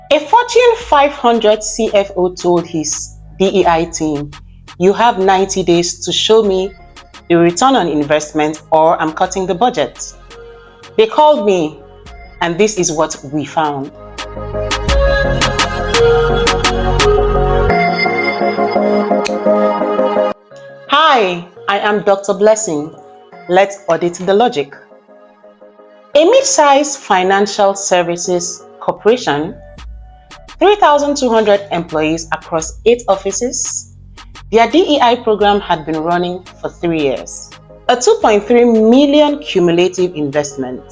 A Fortune 500 CFO told his DEI team, "You have 90 days to show me the return on investment or I'm cutting the budget." They called me, and this is what we found. Hi, I am Dr. Blessing. Let's audit the logic. A mid-sized financial services corporation, 3,200 employees across 8 offices. Their DEI program had been running for 3 years. A $2.3 million cumulative investment.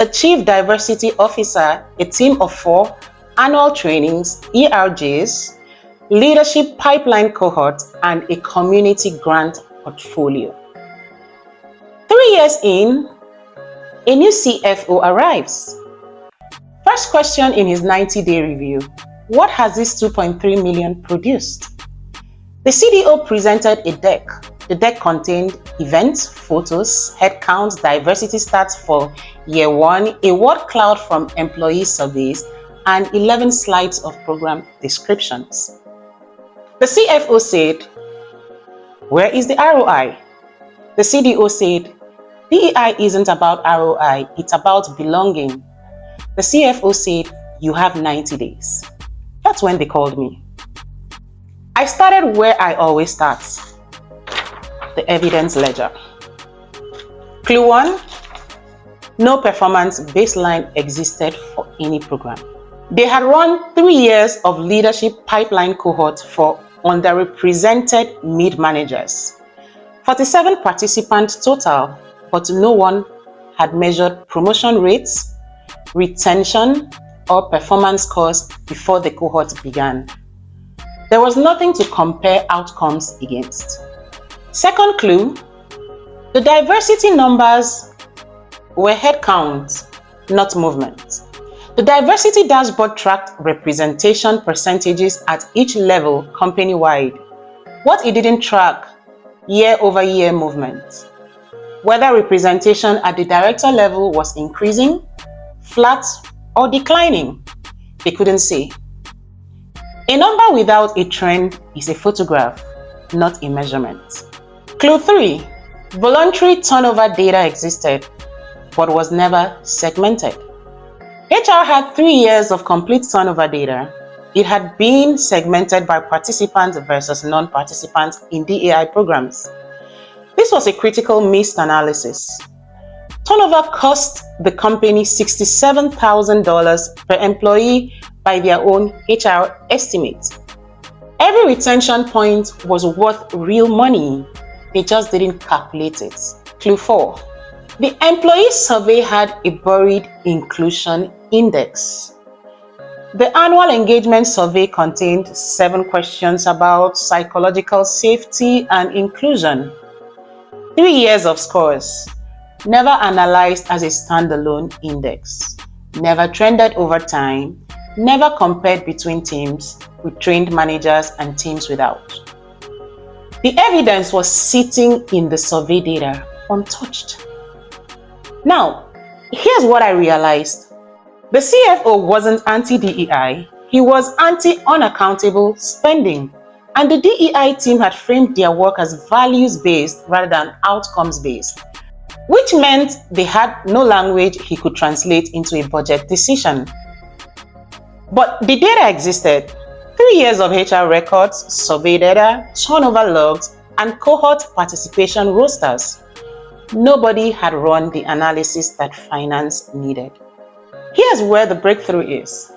A chief diversity officer, a team of 4, annual trainings, ERJs, leadership pipeline cohort, and a community grant portfolio. 3 years in, a new CFO arrives. First question in his 90-day review: what has this 2.3 million produced? The CDO presented a deck. The deck contained events, photos, headcounts, diversity stats for year 1, a word cloud from employee surveys, and 11 slides of program descriptions. The CFO said, "Where is the ROI?" The CDO said, "DEI isn't about ROI, it's about belonging." The CFO said, "You have 90 days. That's when they called me. I started where I always start, the evidence ledger. Clue 1, no performance baseline existed for any program. They had run 3 years of leadership pipeline cohort for underrepresented mid-managers. 47 participants total, but no one had measured promotion rates, retention, or performance scores before the cohort began. There was nothing to compare outcomes against. Second clue, the diversity numbers were headcount, not movement. The diversity dashboard tracked representation percentages at each level company-wide. What it didn't track, year-over-year movement. Whether representation at the director level was increasing, flat, or declining, they couldn't say. A number without a trend is a photograph, not a measurement. Clue 3, voluntary turnover data existed, but was never segmented. HR had 3 years of complete turnover data. It had been segmented by participants versus non-participants in DEI programs. This was a critical missed analysis. Turnover cost the company $67,000 per employee by their own HR estimate. Every retention point was worth real money. They just didn't calculate it. Clue 4. The employee survey had a buried inclusion index. The annual engagement survey contained 7 questions about psychological safety and inclusion. 3 years of scores, never analyzed as a standalone index, never trended over time, never compared between teams with trained managers and teams without. The evidence was sitting in the survey data, untouched. Now, here's what I realized. The CFO wasn't anti-DEI, he was anti-unaccountable spending. And the DEI team had framed their work as values-based rather than outcomes-based, which meant they had no language he could translate into a budget decision. But the data existed. 3 years of HR records, survey data, turnover logs, and cohort participation rosters. Nobody had run the analysis that finance needed. Here's where the breakthrough is.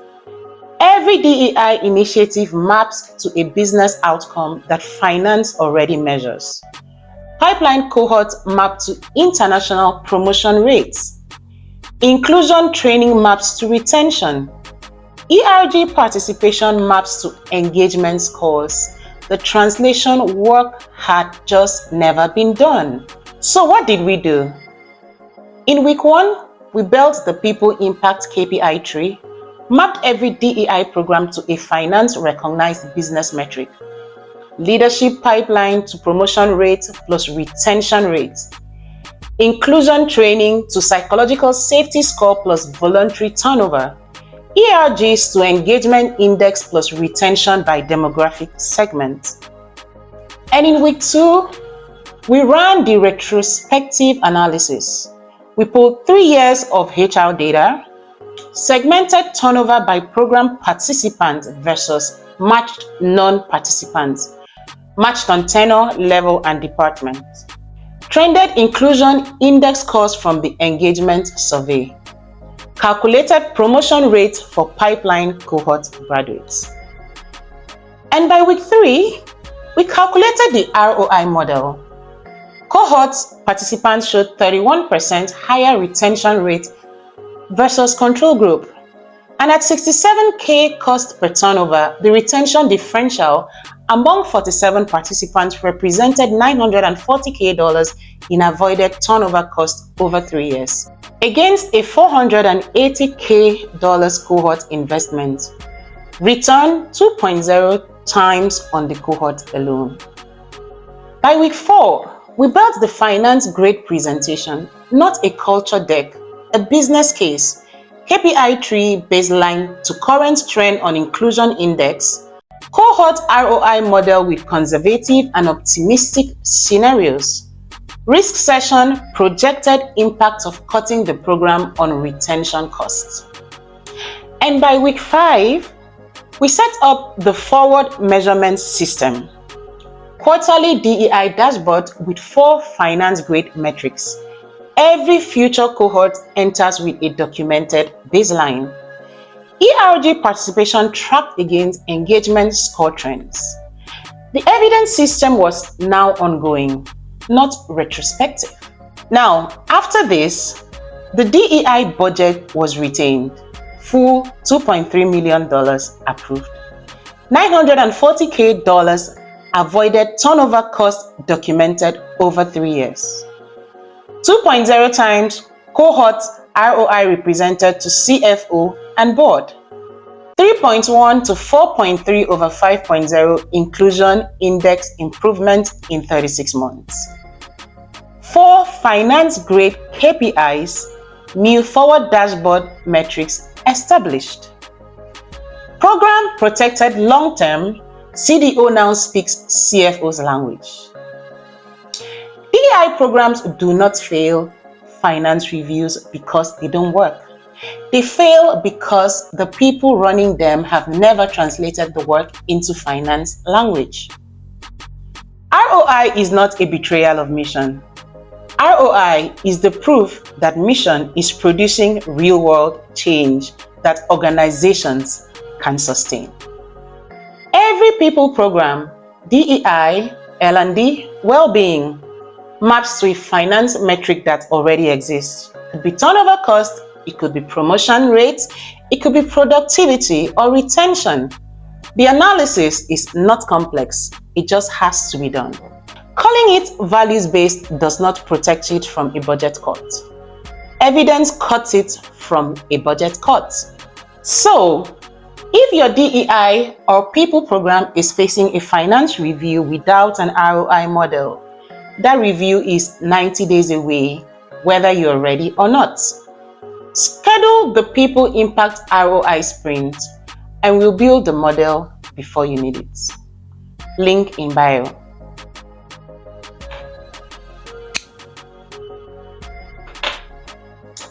Every DEI initiative maps to a business outcome that finance already measures. Pipeline cohort mapped to international promotion rates. Inclusion training maps to retention. ERG participation maps to engagement scores. The translation work had just never been done. So what did we do? In week 1, we built the People-Impact KPI Tree, mapped every DEI program to a finance-recognized business metric. Leadership pipeline to promotion rate plus retention rate. Inclusion training to psychological safety score plus voluntary turnover. ERGs to engagement index plus retention by demographic segment. And in week 2, we ran the retrospective analysis. We pulled 3 years of HR data, segmented turnover by program participants versus matched non-participants, matched on tenure, level, and department. Trended inclusion index scores from the engagement survey. Calculated promotion rate for pipeline cohort graduates. And by week 3, we calculated the ROI model. Cohort participants showed 31% higher retention rate versus control group. And at 67K cost per turnover, the retention differential among 47 participants represented $940K in avoided turnover cost over 3 years, against a $480K cohort investment. Return 2.0 times on the cohort alone. By week 4, we built the finance grade presentation, not a culture deck, a business case, KPI tree baseline to current trend on inclusion index, cohort ROI model with conservative and optimistic scenarios, risk session, projected impact of cutting the program on retention costs. And by week 5, we set up the forward measurement system, quarterly DEI dashboard with 4 finance grade metrics. Every future cohort enters with a documented baseline. ERG participation tracked against engagement score trends. The evidence system was now ongoing, not retrospective. Now, after this, the DEI budget was retained, full $2.3 million approved. $940K avoided turnover cost documented over 3 years. 2.0 times cohort ROI represented to CFO and board. 3.1 to 4.3 over 5.0 inclusion index improvement in 36 months. 4 finance grade KPIs, new forward dashboard metrics established. Program protected long term, CDO now speaks CFO's language. DEI programs do not fail finance reviews because they don't work. They fail because the people running them have never translated the work into finance language. ROI is not a betrayal of mission. ROI is the proof that mission is producing real-world change that organizations can sustain. Every people program, DEI, L&D, well-being, maps to a finance metric that already exists. It could be turnover cost, it could be promotion rates, it could be productivity or retention. The analysis is not complex, it just has to be done. Calling it values-based does not protect it from a budget cut. Evidence cuts it from a budget cut. So, if your DEI or people program is facing a finance review without an ROI model, that review is 90 days away, whether you're ready or not. Schedule the People-Impact ROI sprint, and we'll build the model before you need it. Link in bio.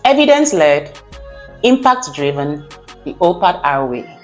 Evidence-led, impact-driven, the OLPADR way.